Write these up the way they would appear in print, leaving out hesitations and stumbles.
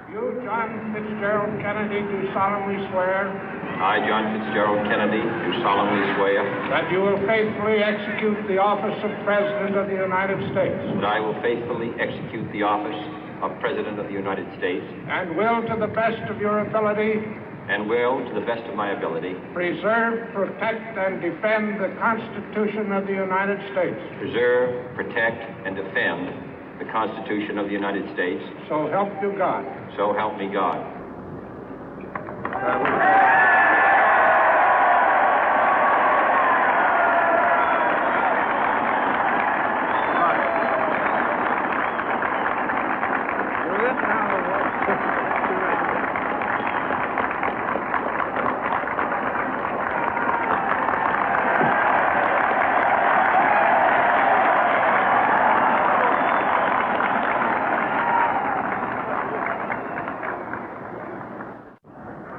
You, John Fitzgerald Kennedy, do solemnly swear. I, John Fitzgerald Kennedy, do solemnly swear. That you will faithfully execute the office of President of the United States. That I will faithfully execute the office of President of the United States. And will, to the best of your ability. And will, to the best of my ability. Preserve, protect, and defend the Constitution of the United States. Preserve, protect, and defend the Constitution of the United States. So help you God. So help me God.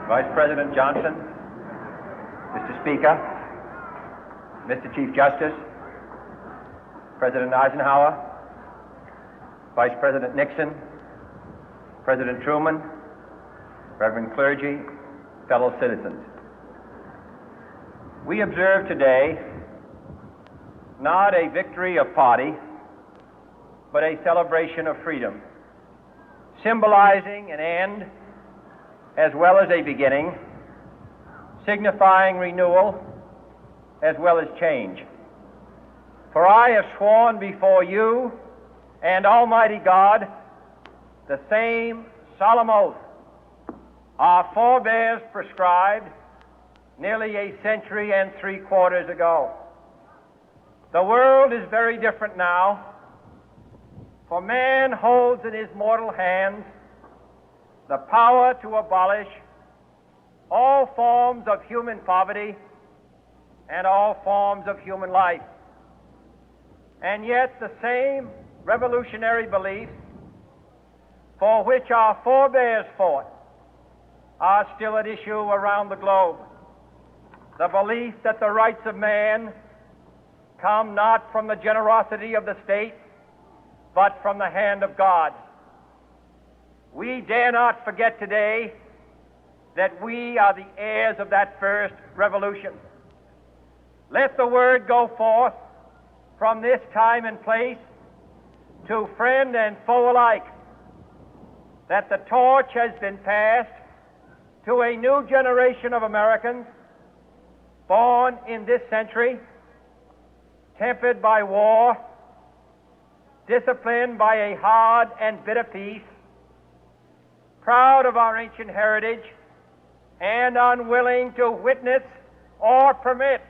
Vice President Johnson, Mr. Speaker, Mr. Chief Justice, President Eisenhower, Vice President Nixon, President Truman, Reverend clergy, fellow citizens. We observe today not a victory of party, but a celebration of freedom, symbolizing an end as well as a beginning, signifying renewal as well as change. For I have sworn before you and Almighty God the same solemn oath our forebears prescribed nearly a century and 3/4 ago. The world is very different now, for man holds in his mortal hands the power to abolish all forms of human poverty and all forms of human life. And yet the same revolutionary beliefs for which our forebears fought are still at issue around the globe. The belief that the rights of man come not from the generosity of the state, but from the hand of God. We dare not forget today that we are the heirs of that first revolution. Let the word go forth from this time and place to friend and foe alike that the torch has been passed to a new generation of Americans born in this century, tempered by war, disciplined by a hard and bitter peace, proud of our ancient heritage, and unwilling to witness or permit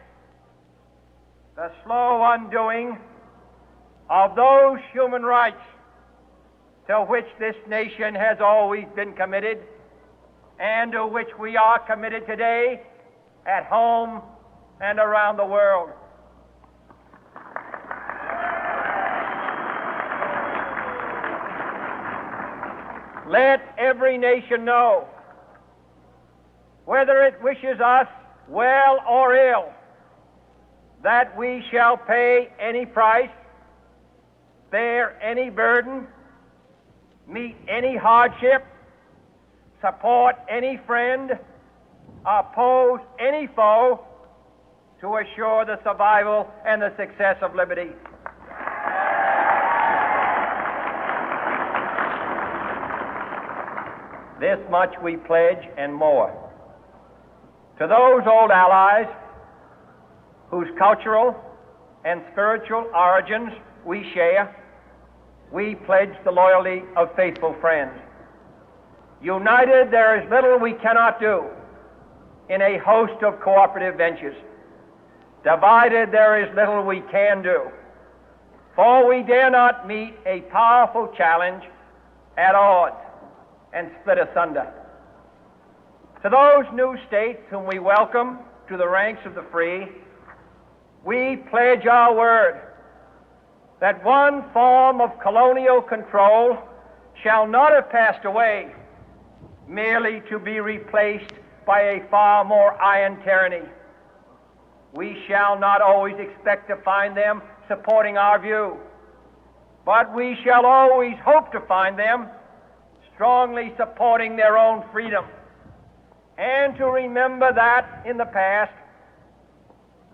the slow undoing of those human rights to which this nation has always been committed and to which we are committed today at home and around the world. Let every nation know, whether it wishes us well or ill, that we shall pay any price, bear any burden, meet any hardship, support any friend, oppose any foe to assure the survival and the success of liberty. This much we pledge and more. To those old allies whose cultural and spiritual origins we share, we pledge the loyalty of faithful friends. United, there is little we cannot do in a host of cooperative ventures. Divided, there is little we can do, for we dare not meet a powerful challenge at odds and split asunder. To those new states whom we welcome to the ranks of the free, we pledge our word that one form of colonial control shall not have passed away, merely to be replaced by a far more iron tyranny. We shall not always expect to find them supporting our view, but we shall always hope to find them strongly supporting their own freedom, and to remember that in the past,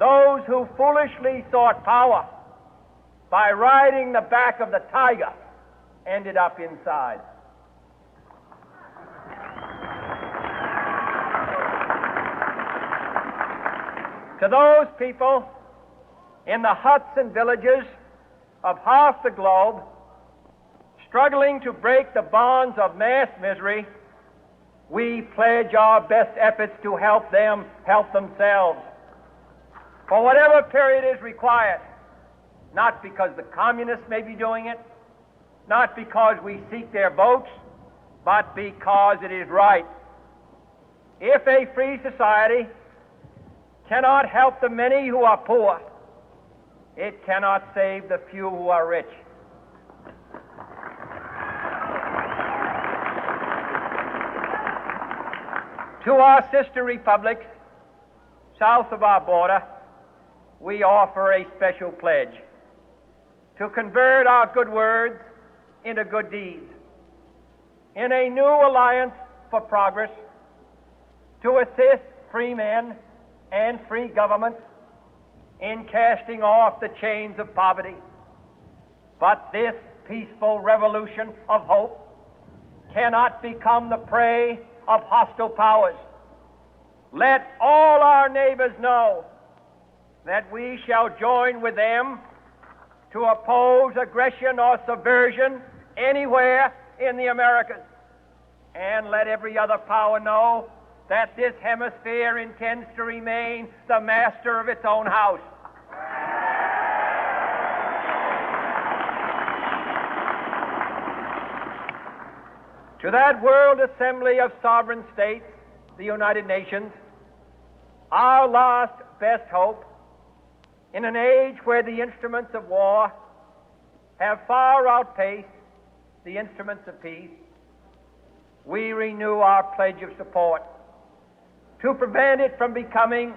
those who foolishly sought power by riding the back of the tiger ended up inside. To those people in the huts and villages of half the globe struggling to break the bonds of mass misery, we pledge our best efforts to help them help themselves for whatever period is required, not because the communists may be doing it, not because we seek their votes, but because it is right. If a free society cannot help the many who are poor, it cannot save the few who are rich. To our sister republics south of our border, we offer a special pledge to convert our good words into good deeds, in a new alliance for progress, to assist free men and free governments in casting off the chains of poverty. But this peaceful revolution of hope cannot become the prey of hostile powers. Let all our neighbors know that we shall join with them to oppose aggression or subversion anywhere in the Americas. And let every other power know that this hemisphere intends to remain the master of its own house. To that World Assembly of Sovereign States, the United Nations, our last best hope, in an age where the instruments of war have far outpaced the instruments of peace, we renew our pledge of support to prevent it from becoming